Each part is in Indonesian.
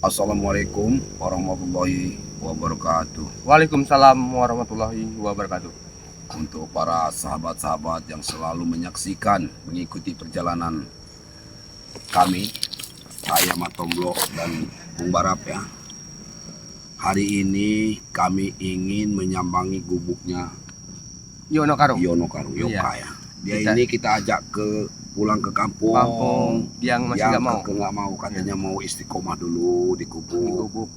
Assalamualaikum warahmatullahi wabarakatuh. Waalaikumsalam warahmatullahi wabarakatuh. Untuk para sahabat-sahabat yang selalu menyaksikan, mengikuti perjalanan kami, saya Matomblo dan Bung Barap ya. Hari ini kami ingin menyambangi gubuknya Yono Karung. Yono Karung, Yoka ya. Ini kita ajak pulang ke kampung yang masih nggak mau katanya mau istiqomah dulu di gubuk.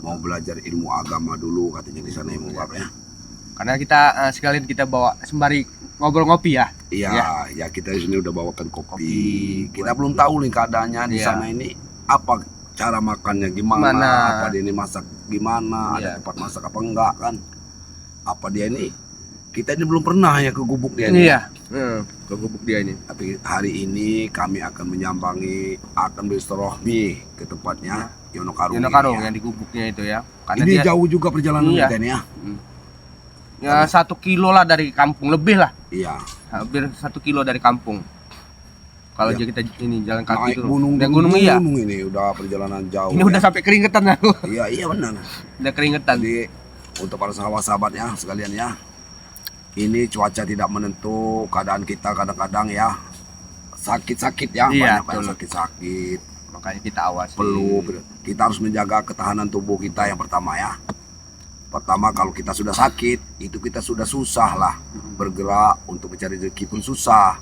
Mau belajar ilmu agama dulu katanya di sana ya, Bapak ya. Karena kita sekalian kita bawa sembari ngobrol ngopi ya. Iya, kita di sini udah bawakan kopi. Kita belum tahu nih keadaannya di sana ini apa cara makannya gimana, apa dia ini masak gimana, ada tempat masak apa enggak kan? Apa dia ini? Kita ini belum pernah ya ke gubuk dia ini. Iya, ke gubuk dia ini. Tapi hari ini kami akan menyambangi, akan bersilaturahmi ke tempatnya Yono Karung. Yono Karung yang di gubuknya itu ya. Karena ini jauh juga perjalanan kita ini ya. Ya 1 kilo lah dari kampung, lebih lah. Iya. Hampir 1 kilo dari kampung. Kalau kita ini jalan kaki itu gunung ini udah perjalanan jauh. Ini udah sampai keringetan aku. Iya benar. Udah keringetan. Jadi untuk para sahabat-sahabat ya sekalian ya. Ini cuaca tidak menentu, keadaan kita kadang-kadang ya sakit-sakit ya, banyak sakit-sakit. Makanya kita awasi. Kita harus menjaga ketahanan tubuh kita yang pertama ya. Pertama kalau kita sudah sakit, itu kita sudah susah lah bergerak, untuk mencari rezeki pun susah.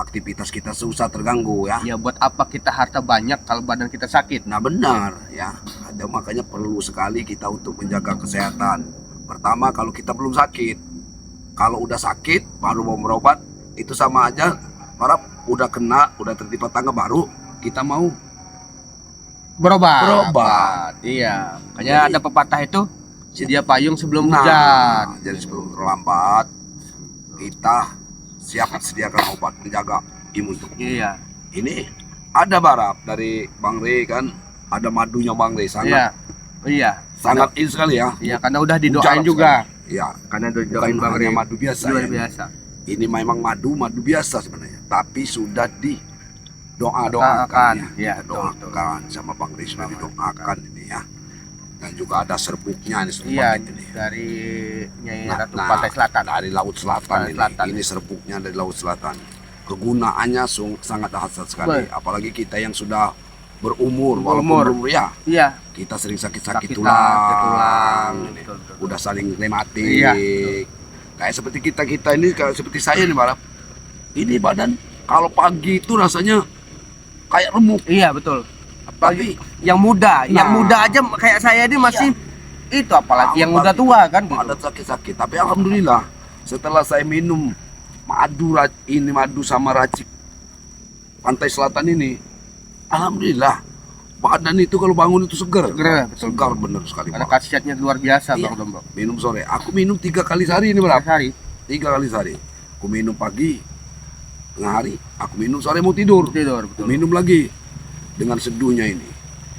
Aktivitas kita susah, terganggu ya. Ya buat apa kita harta banyak kalau badan kita sakit? Nah benar ya. Makanya perlu sekali kita untuk menjaga kesehatan. Pertama kalau kita belum sakit. Kalau udah sakit baru mau berobat, itu sama aja udah kena, udah tertimpa tangga baru kita mau berobat. Iya, makanya ada pepatah itu, sedia payung sebelum hujan. Jadi sebelum terlambat kita siap sediakan obat menjaga imun tubuh. Iya. Ini ada Barap dari Bang Rey kan, ada madunya Bang Rey sangat. Iya. Sangat ini sekali ya. Iya, karena udah didoain juga. Iya, karena didoain Bang Rey. Madu biasa. Luar biasa. Ini memang madu biasa sebenarnya, tapi sudah doakan ya. Doakan sama Bang Rey, sudah didoakan ini ya. Dan juga ada serbuknya ini ini. Dari Nyai Ratu Pantai Selatan. Dari Laut Selatan ini serbuknya dari Laut Selatan. Kegunaannya sangat dahsyat sekali. Apalagi kita yang sudah berumur, walaupun ya. Iya. Kita sering sakit tulang. Udah saling rematik. Iya. Kayak seperti kita ini, seperti saya nih Barap. Ini badan kalau pagi itu rasanya kayak remuk. Iya betul. Apalagi yang muda, aja kayak saya ini masih itu, apalagi yang udah tua kan gitu. Ada sakit-sakit, tapi alhamdulillah setelah saya minum madu sama racik Pantai Selatan ini, alhamdulillah badan itu kalau bangun itu segar bener sekali. Karena khasiatnya luar biasa Bang Dombo. Minum sore, aku minum 3 kali sehari ini berapa? 3 kali sehari. Aku minum pagi tengah hari, aku minum sore mau tidur. Betul. Minum lagi dengan seduhnya ini.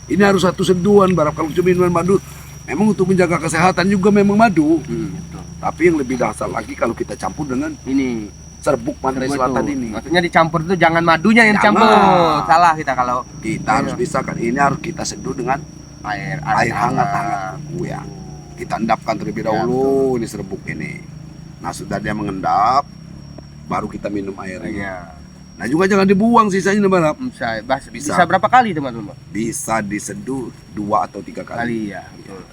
Ini harus satu seduhan Barap. Kalau cuma minum madu, memang untuk menjaga kesehatan juga memang madu. Tapi yang lebih dahsyat lagi kalau kita campur dengan ini serbuk Pantai Selatan ini. Maksudnya dicampur itu jangan madunya yang dicampur. Salah kita kalau kita harus bisa kan. Ini harus kita seduh dengan air hangat ya. Kita endapkan terlebih dahulu ini serbuk ini. Nah sudah dia mengendap, baru kita minum airnya. Nah juga jangan dibuang sisanya Barap. Bisa berapa kali teman-teman? Bisa diseduh 2 atau 3 kali. Ya, betul.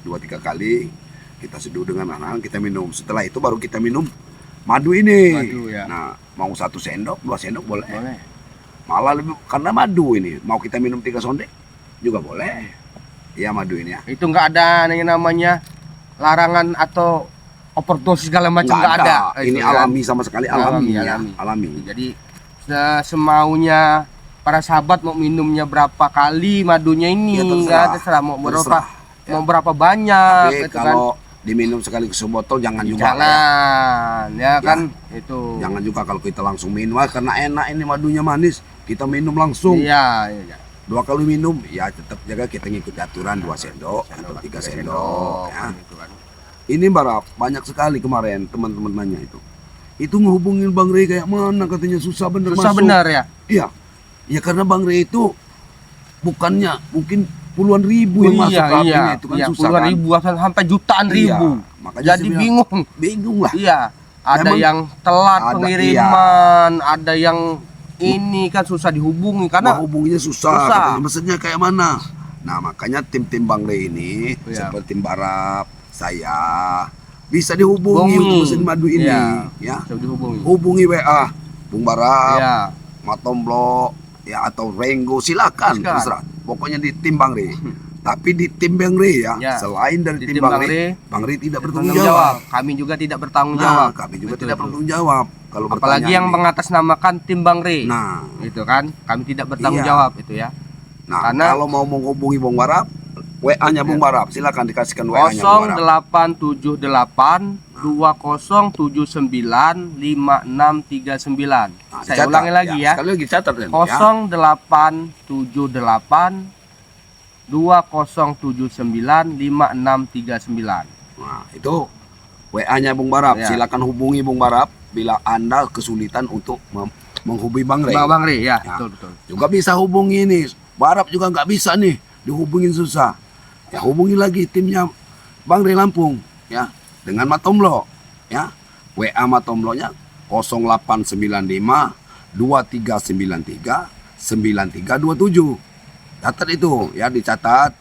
2-3 kali kita seduh dengan anak, kita minum. Setelah itu baru kita minum madu ini. Nah mau 1 sendok, 2 sendok boleh. Malah lebih karena madu ini. Mau kita minum 3 sendok juga boleh. Ya madu ini ya. Itu nggak ada namanya larangan atau overdosis segala macam, nggak ada. Ini alami sama sekali, alami. Jadi semaunya para sahabat mau minumnya berapa kali madunya ini, terserah mau berapa banyak. Tapi kalau diminum sekali ke sebotol jangan juga. Itu. Jangan juga kalau kita langsung minum karena enak ini madunya manis, kita minum langsung. Iya. 2 kali minum, ya tetap jaga kita ngikuti aturan 2 sendok atau 3 sendok ya. Ini Barap banyak sekali kemarin teman-teman nanya itu ngehubungin Bang Rey kayak mana katanya susah bener bener ya. Iya. Ya karena Bang Rey itu bukannya mungkin puluhan ribu yang masuk ke HP-nya itu kan susah puluhan kan. ribu sampai jutaan ribu. Makanya Jadi bingung lah. Iya, ada Memang yang telat ada, pengiriman, ada yang ini kan susah dihubungi karena hubunginya susah. Katanya mesennya kayak mana. Nah makanya tim Bang Rey ini seperti Mbak Rap, saya bisa dihubungi untuk mesin madu ini ya. Hubungi WA Bung Barap, Matomblo ya atau Renggo, silakan terserah. Pokoknya di tim Bang Rey. Tapi di tim Bang Rey ya, selain dari tim Bang Rey tidak bertanggung jawab. Kami juga tidak bertanggung jawab. Kami juga tidak bertanggung jawab. Kalau apalagi yang mengatasnamakan tim Bang Rey. Nah, itu kan kami tidak bertanggung jawab itu ya. Nah, karena kalau mau menghubungi Bung Barap, WA-nya Bung Barap, silakan dikasihkan WA-nya Bung Barap. 0878 2079 5639. Saya ulangi lagi ya. Sekali lagi catat ya. 0878 2079 5639. Nah, itu WA-nya Bung Barap. Silakan hubungi Bung Barap bila Anda kesulitan untuk menghubungi Bang Rey. Bang Rey ya, betul. Juga bisa hubungi ini. Barap juga nggak bisa nih dihubungin susah. Ya hubungi lagi timnya Bang Rey Lampung ya dengan Matomblo ya. WA Matomblonya 0895 2393 9327. Catat itu ya, dicatat.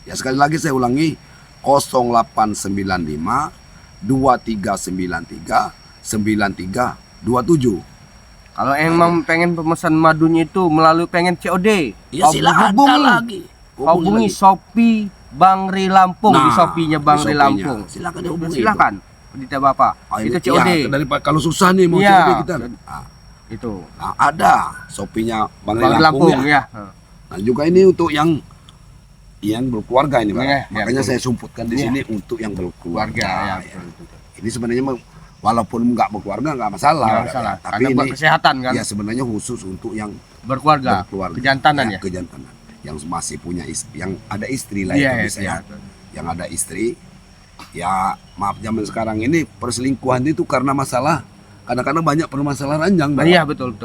Ya sekali lagi saya ulangi 0895 2393 9327. Kalau emang pengen pemesan madunya itu melalui pengen COD, ya silakan hubungi Shopee Bang Rey Lampung. Di Shopee-nya Bang Rey Lampung. Silakan dihubungi. Silakan. Tidak apa-apa. Itu COD. Daripada kalau susah nih mau COD kita. Itu. Nah, ada Shopee-nya Bang Rey Lampung ya. Nah, juga ini untuk yang berkeluarga ini, Bang. Makanya saya sumputkan di sini untuk yang berkeluarga. Ini sebenarnya walaupun nggak berkeluarga nggak masalah. Tapi ini kesehatan kan. Ya sebenarnya khusus untuk yang berkeluarga. Kejantanan ya. Kejantanan. Yang masih punya istri, yang ada istri lah itu bisa ya. Yang ada istri. Ya maaf zaman sekarang ini perselingkuhan itu karena masalah. Kadang-kadang banyak permasalahan ranjang. Iya betul.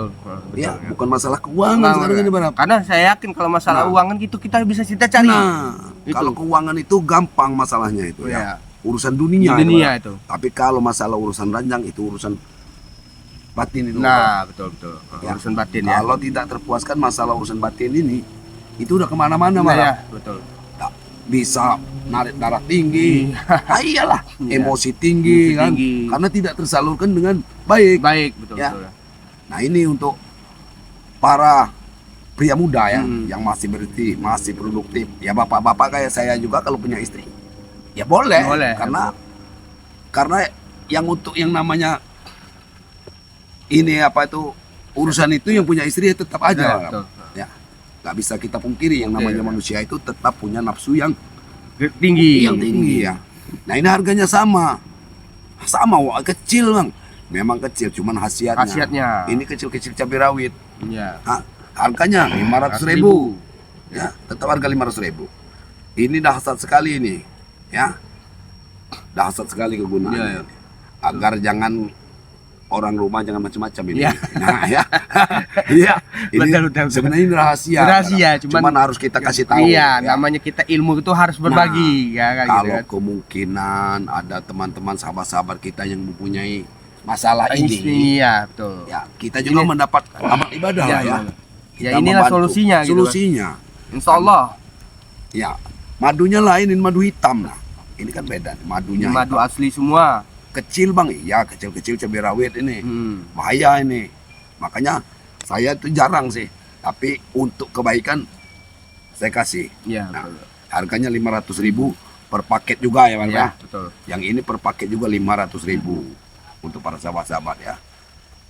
Ya bukan masalah keuangan sekarang ini, Barap. Karena saya yakin kalau masalah uangan gitu kita bisa cari. Kalau keuangan itu gampang masalahnya itu ya. Urusan dunia itu. Tapi kalau masalah urusan ranjang itu urusan batin itu. Nah, betul. Ya, urusan batin ya. Kalau tidak terpuaskan masalah urusan batin ini, itu udah kemana-mana malah. Ya, betul. Bisa narik darah tinggi. Iyalah, emosi tinggi kan. Karena tidak tersalurkan dengan baik. Betul. Nah, ini untuk para pria muda ya yang masih beristri, masih produktif. Ya bapak-bapak kayak saya juga kalau punya istri. Ya boleh. Karena yang untuk yang namanya ini urusan itu yang punya istri ya tetap aja. Ya, nggak bisa kita pungkiri yang namanya manusia itu tetap punya nafsu yang tinggi ya. Nah ini harganya sama kecil Bang. Memang kecil, cuman khasiatnya. Ini kecil-kecil cabai rawit. Iya. Nah, harganya 500.000. Ya, tetap harga 500.000. Ini dahsyat sekali ini. Ya, dahsyat sekali kegunaannya agar jangan orang rumah jangan macam-macam ini. Nah ya, ini betul. Sebenarnya ini rahasia. Cuman harus kita kasih tahu. Namanya kita ilmu itu harus berbagi. Kalau kemungkinan ada teman-teman sahabat-sahabat kita yang mempunyai masalah ini, betul. Ya, kita juga mendapat amal ibadah lah ya. Ya inilah solusinya. Insya Allah. Ya. Madunya lain, ini madu hitam lah. Ini kan beda, madunya madu hitam. Asli semua. Kecil Bang, iya kecil-kecil cabai rawit ini. Bahaya ini. Makanya saya itu jarang sih. Tapi untuk kebaikan saya kasih. Harganya 500.000 per paket juga ya Bang. Betul. Yang ini per paket juga 500.000 untuk para sahabat-sahabat ya.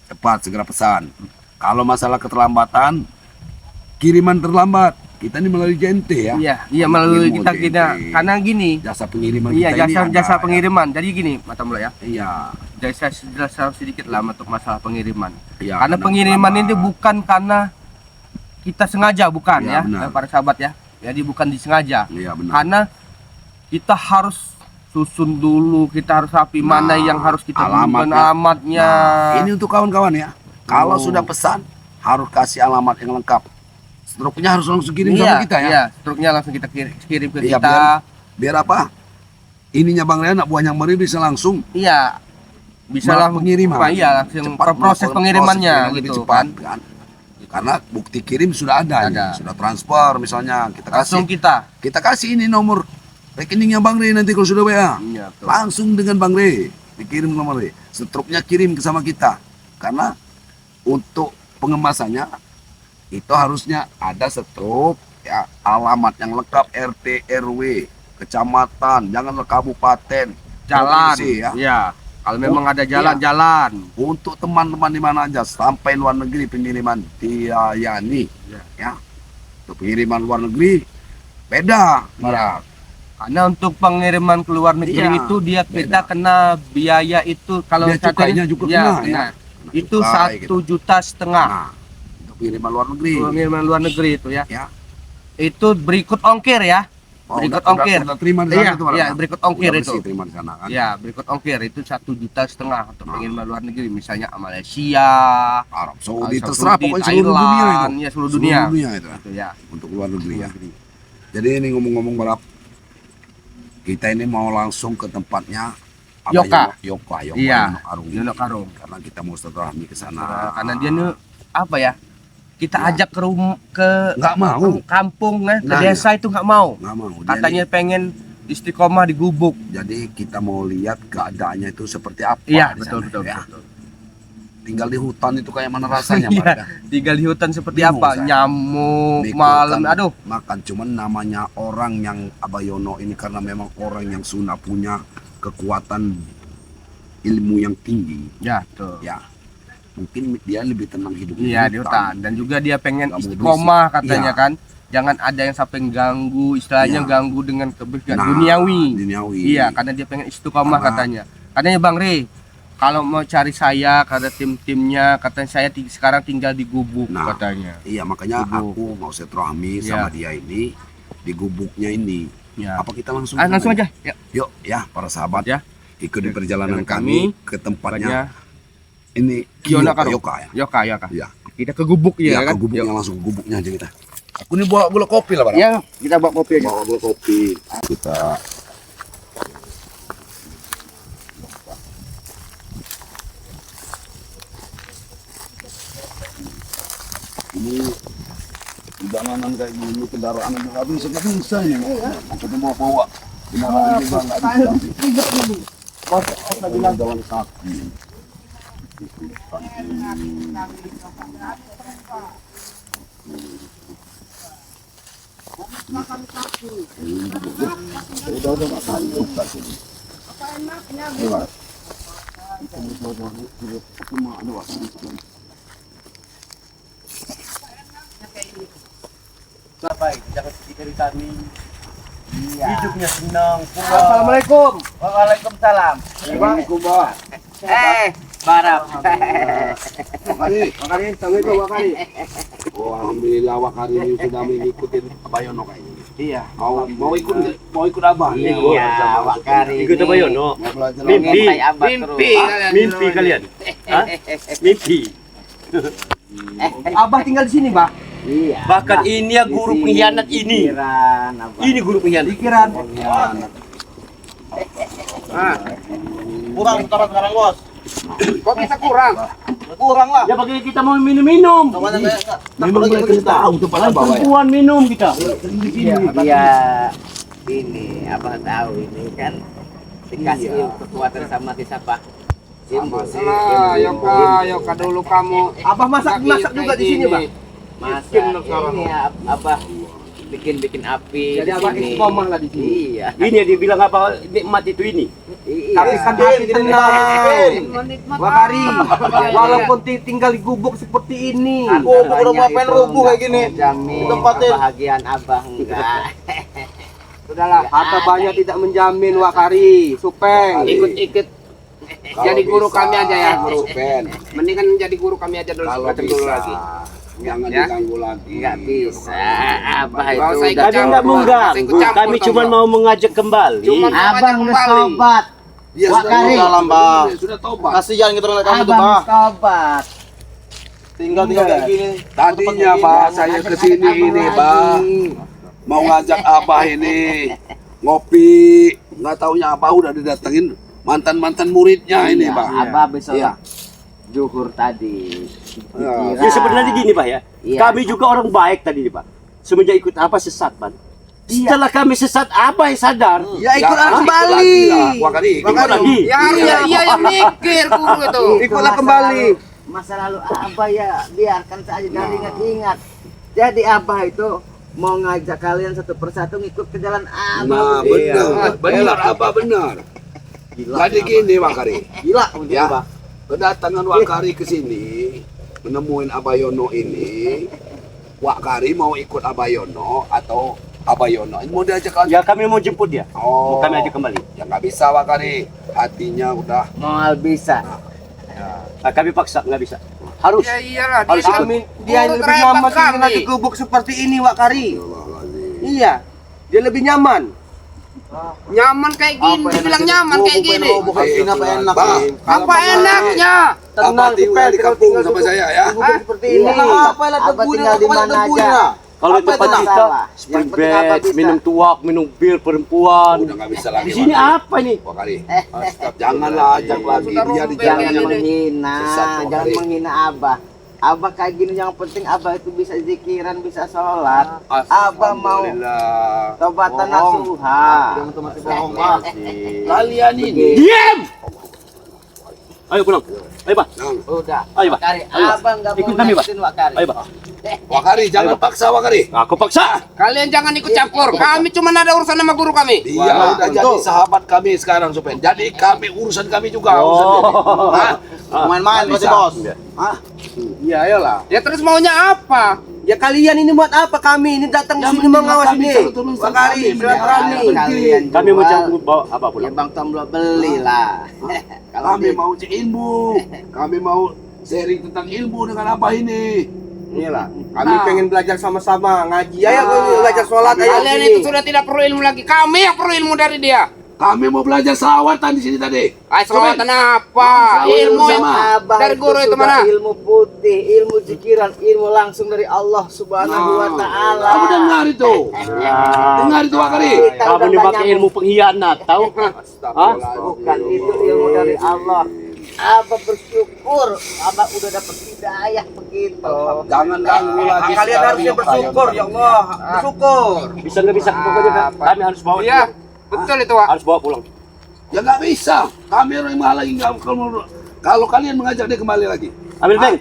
Cepat segera pesan. Kalau masalah keterlambatan, kiriman terlambat. Kita ini melalui JNT ya. Iya melalui kita karena gini. Jasa pengiriman. Jasa pengiriman. Jadi gini, Matomblo ya. Iya. Saya jelaskan sedikit lah untuk masalah pengiriman. Iya. Karena pengiriman ini bukan karena kita sengaja, bukan ya, para sahabat ya. Jadi bukan disengaja. Iya benar. Karena kita harus susun dulu, kita harus rapi mana yang harus kita alamatnya. Ini untuk kawan-kawan ya. Kalau sudah pesan harus kasih alamat yang lengkap. struknya harus langsung kirim sama kita ya. Iya, struknya langsung kita kirim ke Iya, kita. Biar apa? Ininya Bang Ray, anak buahnya Bang Ray bisa langsung Iya. Bisa lah pengiriman. Iya, langsung proses pengirimannya gitu cepat kan. Karena bukti kirim sudah ada. Sudah transfer misalnya kita langsung kasih. Kita kasih ini nomor rekeningnya Bang Ray nanti kalau sudah WA. Iya, langsung dengan Bang Ray dikirim nomor Ray. Struknya kirim ke sama kita. Karena untuk pengemasannya itu harusnya ada struk ya, alamat yang lengkap, RT, RW, kecamatan, janganlah kabupaten, jalan ya. Iya. Kalau memang ada jalan-jalan. Untuk teman-teman di mana aja sampai luar negeri pengiriman dilayani. Ya. Untuk pengiriman luar negeri beda. Karena untuk pengiriman ke luar negeri itu kita kena biaya itu kalau cukainya juga kena. Itu 1,5 juta. Nah, untuk pengiriman luar negeri. Pengiriman luar negeri itu ya. Itu berikut ongkir ya. Berikut ongkir. Udah terima di sana itu, berikut ongkir itu. Terima di sana, kan? Ya, berikut ongkir itu 1,5 juta untuk pengiriman luar negeri, misalnya Malaysia, Arab Saudi, terserah pokoknya seluruh dunia itu. Ya, seluruh dunia itu. Gitu, ya. Untuk luar negeri ya. Jadi ini ngomong-ngomong balap, kita ini mau langsung ke tempatnya Yoka. Iya. Yono Karung. Karena kita mau silaturahmi ke sana. Karena dia nih apa ya? Kita ajak ke nggak mau kampung ke desa itu nggak mau. Katanya pengen istiqomah di Gubuk. Jadi kita mau lihat keadaannya itu seperti apa. Iya, betul. Tinggal di hutan itu kayak mana rasanya, tinggal di hutan seperti apa? Nyamuk, malam, aduh. Makan cuman namanya orang yang Abayono ini karena memang orang yang sudah punya kekuatan ilmu yang tinggi. Ya, betul. Ya. Mungkin dia lebih tenang hidupnya. Iya, di hutan. Dan juga dia pengen istiqomah katanya kan. Jangan ada yang sampai ganggu, istilahnya ganggu dengan kebersihan duniawi. Iya, karena dia pengen istiqomah katanya. Katanya Bang Ray, kalau mau cari saya, kata tim-timnya, katanya saya sekarang tinggal di Gubuk katanya. Iya, makanya aku mau silaturahmi sama dia ini di Gubuknya ini. Ya. Apa kita langsung? Langsung aja. Yuk ya, para sahabat ya. Ikut di perjalanan kami ke tempatnya. Ini Yoka ya. Yoka. Ya. Kita ke Gubuk ya kan? Ke Gubuknya langsung ke Gubuknya aja kita. Aku ini bawa gula kopi lah, Bang. Ya, kita bawa kopi aja. Bawa gula kopi. Kita ini jalanan kayak gini, kendaraan nggak bisa ini. Kita mau bawa kendaraan juga nggak bisa. Bilang jalan kaki. Udah makan juga sini. Apa enaknya? Baik, jangan sedih kami. Hidupnya senang. Assalamualaikum. Waalaikumsalam. Assalamualaikum, Pak. Barap. Wakari, assalamualaikum Wakari. Oh, alhamdulillah Wakari ini sudah mengikuti Abayono kayaknya. Iya. Mau ikut Abah. Iya, Wakari. Ikut Abayono. Mimpi kalian. Hah? Mimpi. Abah tinggal di sini, Pak. Iya. Bahkan ini ya guru pengkhianat ini. Ini guru pengkhianat. Pikiran. Kurang sekarang bos. Kok bisa kurang? Kurang lah. Ya bagi kita mau minum-minum. Memang mereka tahu tempat Abah. Perempuan minum kita. Iya. Ini Abah tahu ini kan dikasih kekuatan sama siapa? Yoka dulu kamu. Abah masak juga di sini, Bang. Masak ini Abah bikin api. Jadi Abah istiqomah lah di sini. Iya. Ini dia bilang apa nikmat itu ini. Tapi kan hati tenang. Wakari, walaupun tinggal di Gubuk seperti ini. Gubuk udah mau pengen rubuh kayak gini. Tempatin Kebahagiaan Abah enggak. Sudahlah, harta banyak tidak menjamin Wakari. Supeng. Ikut-ikut Jadi guru kami aja ya. Guru Ben. Mendingan jadi guru kami aja dulu. Kalau dulu bisa, lagi. jangan Ya. diganggu lagi. Enggak bisa. Abah itu Kalau saya udah Kami enggak campur. mengganggu. Ikut campur, Kami cuma mau mengajak kembali. Abang udah tobat. Ya, Wakari. sudah tobat. Kasihan kita dengan kamu tuh, Bah. Tobat. Tinggal kayak gini. Tadinya Pak saya kesini ini Pak mau ngajak Abah ini ngopi, nggak taunya Abah udah didatengin mantan muridnya ini Pak. Abah besok Iya. Zuhur tadi. Ya sebenarnya gini Pak ya. Iya. Kami juga orang baik tadi nih Pak. Semenjak ikut apa sesat Pak. Setelah kami sesat apa yang sadar? Ya ikutlah kembali. Ikut lagi. Ya yang mikir guru itu. Ikutlah kembali. Masa lalu Abah ya biarkan saja, jangan ingat-ingat. Jadi Abah itu mau ngajak kalian satu persatu ngikut ke jalan Nah, Abah. benar Abah benar. Jadi gini Wakari. Gila, Ya, Abah. kedatangan Wakari ke sini menemuin Abayono ini. Wakari mau ikut Abayono atau Abayono mau diajak lagi? Ya kami mau jemput dia. Oh, Mau kami ajak kembali. ya nggak bisa Wakari, hatinya udah. Mau bisa. Nah, kami paksa nggak bisa. Harus. Ya iyalah, Harus dia kami. Dia Guru lebih terhebat nyaman kami. tinggal di gubuk seperti ini, Wak Kari. Iya, dia lebih nyaman. Nyaman kayak gini, dibilang nyaman kayak gini. Apa enak? Apa enaknya? Abah tinggal di kampung sama saya ya. Seperti ini. Apa lah tinggal di mana aja. Kalau di tempat kita, masalah? spring Yang penting apa bed, bisa. minum tuak, minum bir perempuan. Udah nggak bisa lagi. Di sini Wakari. apa nih? Wakari. Janganlah ajak lagi dia di jalan Jangan yang menghina, Sesat, Wak jangan Kari. menghina Abah. Abah kayak gini, yang penting Abah itu bisa zikiran, bisa sholat. Abah mau Alhamdulillah. tobatan nasuha. Kalian ini. Diam! Ayo pulang. Ayo Pak. Udah. Ayo, Pak. Kari, Ayo, Pak. Abah nggak mau Ikut kami, Pak. nyakitin Wak Kari. Ayo Pak. Wakari jangan paksa Wakari. Aku paksa. Kalian jangan ikut campur. Kami cuma ada urusan sama guru kami. Dia udah jadi sahabat kami sekarang Supen. Jadi kami urusan kami juga. Oh. Main-main Nggak berarti bisa. bos. Iya, ayolah. Ya terus maunya apa? Ya kalian ini buat apa kami? Ini datang Ya, sini mendingan mengawas kami ini. terus-terusan Wak Kari, kami silaturahmi. melihara. Kalian Kami mau jual. campur bawa apa Ya pulang? Bang Tomblo belilah. Kalau Kami di- mau ilmu. Kami mau sharing tentang ilmu dengan Abah ini. Inilah, kami pengen belajar sama-sama ngaji. Ayo belajar sholat ayo. Kalian itu sudah tidak perlu ilmu lagi. Kami yang perlu ilmu dari dia. Kami mau belajar selawatan di sini tadi. Selawatan apa? Ilmu sama. dari guru itu mana? Ilmu putih, ilmu zikiran, ilmu langsung dari Allah Subhanahu wa taala. Kamu dengar itu? Dengar itu Wakari? Kamu nih pakai ilmu pengkhianat, tahu? Hah? Bukan itu ilmu dari Allah. Abah bersyukur, Abah udah dapat hidayah begitu. Jangan ganggu lagi. Kalian harusnya bersyukur ya Allah, bersyukur. Bisa nggak bisa pokoknya kami harus bawa. Iya, betul itu, Wak. Harus bawa pulang. Ya nggak bisa. Kami orang yang lagi nggak kalau kalian mengajak dia kembali lagi. Ambil Bang.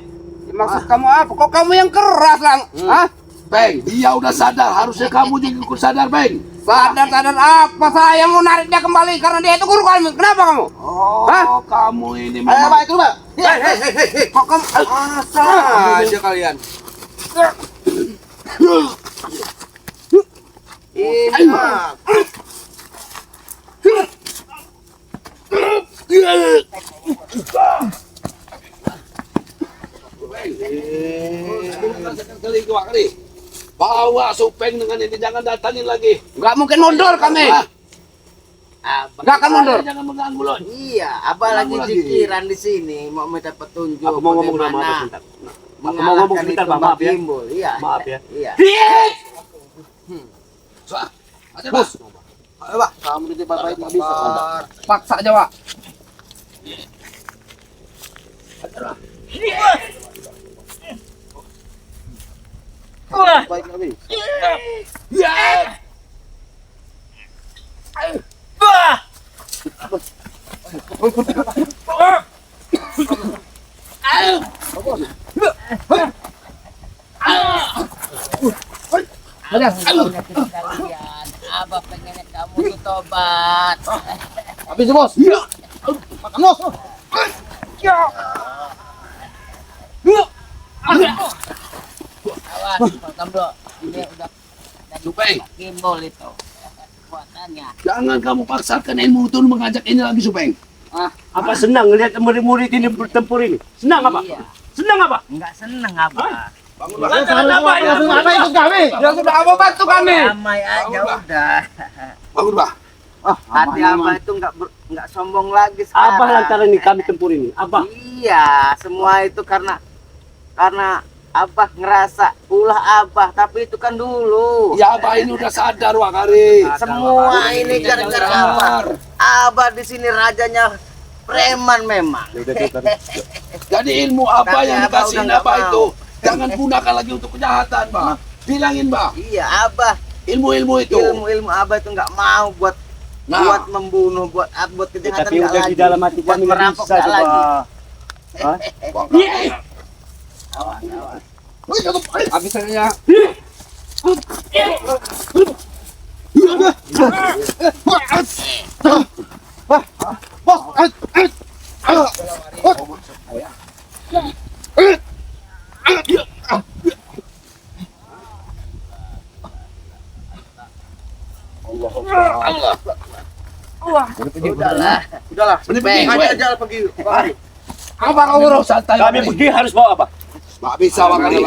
Maksud kamu apa? Kok kamu yang keras, Lang? Hah? Beng, dia udah sadar. Harusnya kamu juga ikut sadar, Beng. Sadar apa? Saya mau narik dia kembali karena dia itu guru kami. Kenapa kamu? Oh, Hah? kamu ini Ayo memang. Pak, itu Pak. Kok kamu asal aja kalian? Enak. Kali dua kali. Bawa Supeng dengan ini, jangan datangin lagi. Nggak mungkin mundur kami. Abah. Nggak akan mundur. Jangan mengganggu loh. Iya, Abah lagi Lagi. zikiran di sini, mau minta petunjuk. Aku mau ngomong sama Abah sebentar. Aku mau ngomong sebentar, Bang. Maaf ya. Iya. Maaf ya. Iya. Bos. Ayo Pak, kamu di bapak itu bisa. Paksa aja, Wak. Baik kami. Abah pengen kamu tuh tobat. Habis bos. Makan bos. Awas, Pak Tambro. Ini udah Supeng, gimbal itu. Kekuatannya. jangan kamu paksakan ilmu itu mengajak ini lagi Supeng. Apa senang ngelihat murid-murid ini bertempur ini? Senang apa? Iya. Senang apa? Enggak seneng Abah. Lantaran apa ya? Apa ikut kami? Ya sudah, Abah bantu kami. Damai aja udah. Bangun, Bah. Hati Abah itu nggak sombong lagi sekarang. Abah lantaran ini kami tempur ini. Abah. Iya, semua itu karena karena Abah ngerasa ulah Abah, tapi itu kan dulu. Ya Abah ini udah sadar Wakari. Semua ini gara-gara Abah. Abah di sini rajanya preman memang. Jadi ilmu Abah Tapi yang Abah dikasih udah nggak Abah mau. itu jangan gunakan lagi untuk kejahatan, Bah. Bilangin, Bah. Iya, Abah. Ilmu-ilmu itu. Ilmu Abah itu nggak mau buat membunuh, buat kejahatan Tapi nggak udah lagi. di dalam hati Buat kami nggak merampok bisa nggak lagi. coba. Habis saya Udahlah. Ini pergi, Aja pergi. Abah kau urus santai. Kami pergi harus bawa apa? Nggak bisa Wakari.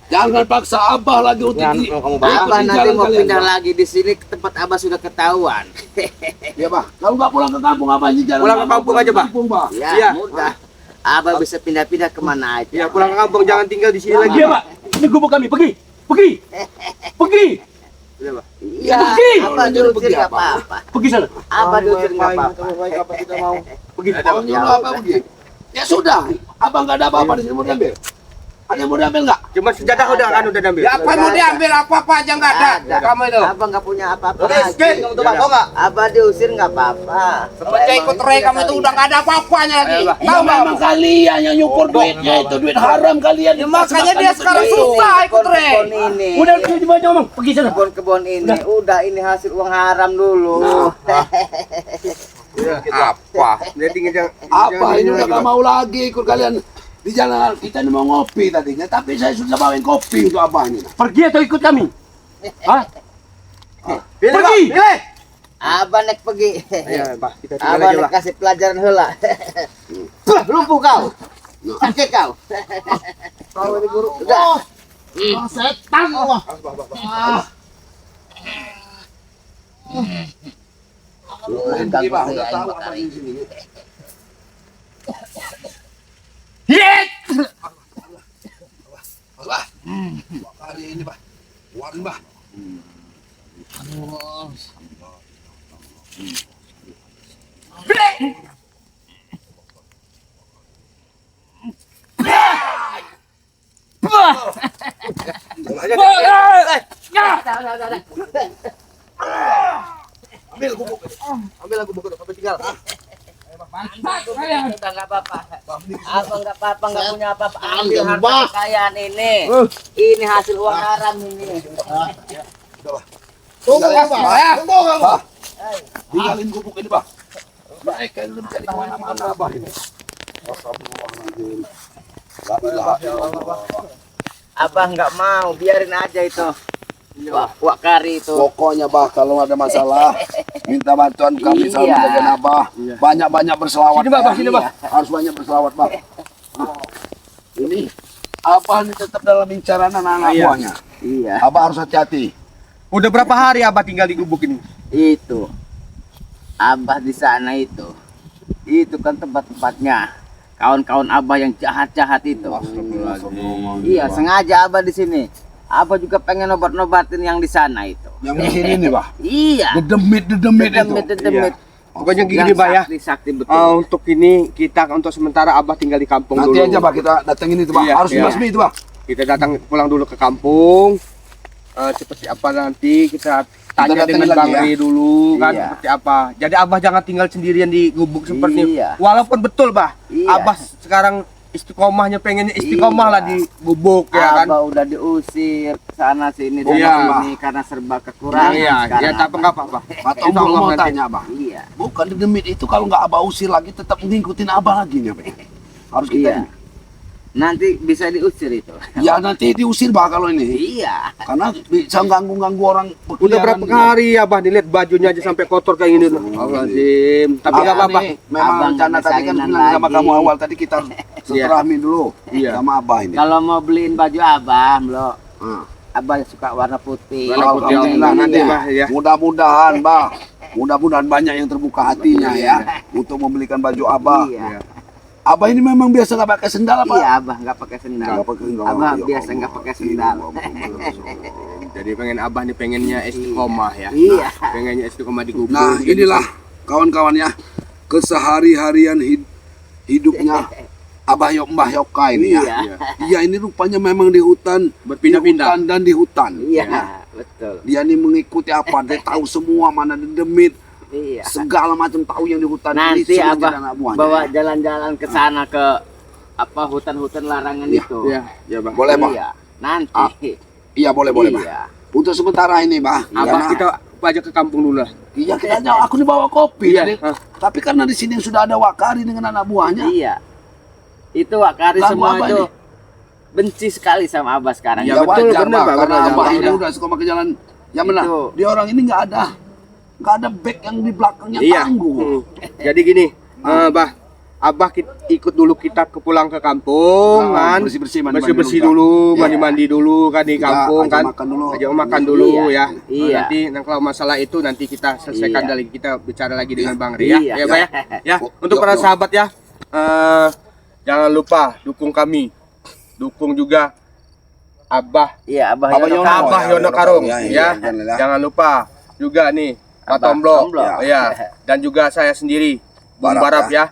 Jangan paksa Abah lagi untuk Abah nanti mau pindah lagi di sini, ke tempat Abah sudah ketahuan. Ya, Bah. Kalau nggak pulang ke kampung, Abah ini jalan. Pulang ke kampung aja, Bah. Bah. Ya, Iya. mudah. Abah bisa pindah-pindah kemana aja. ya pulang ke kampung, jangan tinggal di sini lagi. Iya, Pak. Ini gubuk kami. Pergi. Iya, Pergi. Abah diusir nggak apa-apa. Pergi sana. Abah diusir nggak apa-apa. Pergi. Kalau nyuruh Abah begini. Ya sudah, Abah nggak ada apa-apa di sini mau diambil. Ada yang mau diambil nggak? Cuma sejadah udah diambil. Ya, apa mau diambil, apa-apa aja enggak Kamu itu. Abah nggak punya apa-apa lagi. kamu tuh, Pak, tau nggak? Abah diusir nggak apa-apa. Semenjak ikut Rey kamu itu udah nggak ada apa-apanya lagi. Ya memang kalian yang nyukur duitnya itu duit haram kalian. Ya, makanya dia sekarang susah ikut Rey. Kebun ini. Udah coba ngomong. Pergi sana. Kebun ini udah ini hasil uang haram dulu. Apa? Dia tinggal Abah ini udah nggak mau lagi ikut kalian di jalan. Kita ini mau ngopi tadinya, tapi saya sudah bawain kopi untuk Abah ini. Pergi atau ikut kami? Hah? Pergi. Abah nek pergi. Iya, Pak, kita tinggal Abah aja nek lah. kasih pelajaran heula. Lumpuh kau. Sakit kau. Kau ini guru. Udah. Setan wah. Pergi, Bah. Udah tahu Abah di sini. Abah. Kali ini, Bah. Keluarin, Bah. Ambil bubuk. Ambil aku buku sampai tinggal. Udah nggak apa-apa. Abah nggak apa-apa, nggak punya apa-apa. Ambil harta kekayaan ini. Ini hasil uang haram ini. Tunggu, Abah. Tunggu, Abah. Tinggalin bubuk ini, Bah. Mereka itu mencari kemana-mana, Abah ini. Astagfirullahaladzim. La ilaha illallah. Abah nggak mau, biarin aja itu. Wakari itu. Pokoknya, Bah, kalau ada masalah minta bantuan kami selalu Iya. jaga Abah. Banyak-banyak berselawat. Sini, Bah, ya. sini, Bah. Harus banyak berselawat, Bah. Ini Abah ini tetap dalam incaran anak-anak Iya. buahnya. Iya, Abah harus hati-hati. Udah berapa hari Abah tinggal di gubuk ini? itu. Abah di sana itu. Itu kan tempat-tempatnya kawan-kawan Abah yang jahat-jahat itu. Iya, sengaja Abah di sini. Abah juga pengen obat-obatin yang di sana itu. Yang di sini nih, Bah. Iya. Dedemit itu. Dedemit. Pokoknya gini, Bah, ya. Sakti betul. Untuk ini kita untuk sementara Abah tinggal di kampung Nanti dulu. aja, Bah, kita datengin itu, Bah. Iya, Harus iya. dibasmi itu, Bah. Kita datang pulang dulu ke kampung. Seperti apa nanti kita tanya datangin dengan lagi Bang ya. Ri dulu kan Iya. seperti apa. Jadi Abah jangan tinggal sendirian di gubuk seperti Iya. walaupun betul, Bah. Iya. Abah sekarang istiqomahnya pengennya istiqomah Iya. lah di gubuk ya kan. Abah udah diusir sana sini dan Iya. sini karena serba kekurangan. Iya, sekarang ya tapi Abah. enggak apa-apa. Atau Insya Allah mau nanti. tanya, Bah. Iya. Bukan dedemit itu kalau nggak Abah usir lagi tetap ngikutin Abah lagi nih, Bah. Harus kita Iya. Nanti bisa diusir itu. Ya nanti diusir, Bah, kalau ini. Iya. Karena bisa ganggu-ganggu orang Udah berapa kali Abah dilihat bajunya aja sampai kotor kayak gini loh. Astagfirullahaladzim. Tapi enggak apa-apa. Memang Abang rencana nggak tadi kan saingan bilang sama lagi. kamu awal tadi kita silaturahmi dulu Iya. sama Abah ini. Kalau mau beliin baju Abah, Bro. Ah. Abah suka warna putih. Warna putih, Alhamdulillah, nanti, nanti, Bah, ya. Mudah-mudahan, Bah. Mudah-mudahan banyak yang terbuka hatinya ya untuk membelikan baju Abah. Iya. Abah ini memang biasa nggak pakai sendal apa? Iya, Abah nggak pakai sendal. Nggak pakai sendal. Abah Ya biasa Allah. nggak pakai sendal. Jadi pengen abah nih pengennya istiqomah ya. Iya. Pengennya istiqomah di gubuk. Nah, inilah kawan-kawan ya, kesehari-harian hidupnya Abah Yok Mbah Yoka ini ya. Iya. Iya, ini rupanya memang di hutan, Berpindah-pindah. di hutan dan di hutan. Iya, betul. Dia ini mengikuti apa? Dia tahu semua mana ada demit, Iya. segala macam tahu yang di hutan. Nanti Ini sengaja Abah dan anak buahnya. bawa jalan-jalan ke sana ke apa hutan-hutan larangan Iya. itu. Iya, iya bang. Boleh, Bang? Iya. Nanti. Ah, Iya, boleh, boleh, Bang. Iya. Untuk sementara ini, Bah. Abah kita ajak ke kampung dulu lah. Iya, kita aja. Aku nih bawa kopi. Iya. Jadi, tapi karena di sini sudah ada Wakari dengan anak buahnya. Iya. Itu Wakari Ganggu semua Abah itu ini. benci sekali sama Abah sekarang. Iya, betul, wajar, benar, Bah, Bang, karena benar, Abah Bang. ini udah suka pakai jalan. Ya benar. Itu. Dia orang ini nggak ada bag yang di belakangnya Iya. tangguh. Jadi gini, bah, Abah ikut dulu kita pulang ke kampung Nah, kan. bersih-bersih, mandi-mandi Bersih-bersih dulu, dulu, Iya. mandi-mandi dulu kan di Kita kampung ajak kan. makan dulu. Ajak makan dulu Iya. ya. Iya. Nanti kalau masalah itu nanti kita selesaikan Iya. lagi, kita bicara lagi dengan Bang Ri ya. Iya. Ya, Bah ya. Ya, Oh, untuk yuk, para yuk. sahabat ya. Jangan lupa dukung kami. Dukung juga Abah Iya, Abah Abah Yono. Yono. Abah ya, Yono Yono Karung Karung, ya. ya, ya. Jangan lupa juga nih Pak Abah Tomblo Tomblo. ya. Dan juga saya sendiri Bung Barap, Barap ya.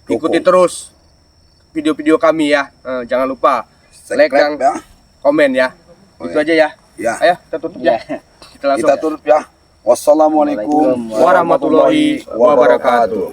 Ikuti terus video-video kami ya. Jangan lupa like dan ya. komen ya. Oh, Itu ya. aja ya. Ya. Ayo kita tutup ya. Kita langsung Kita tutup ya. Wassalamualaikum Waalaikumsalam warahmatullahi wabarakatuh.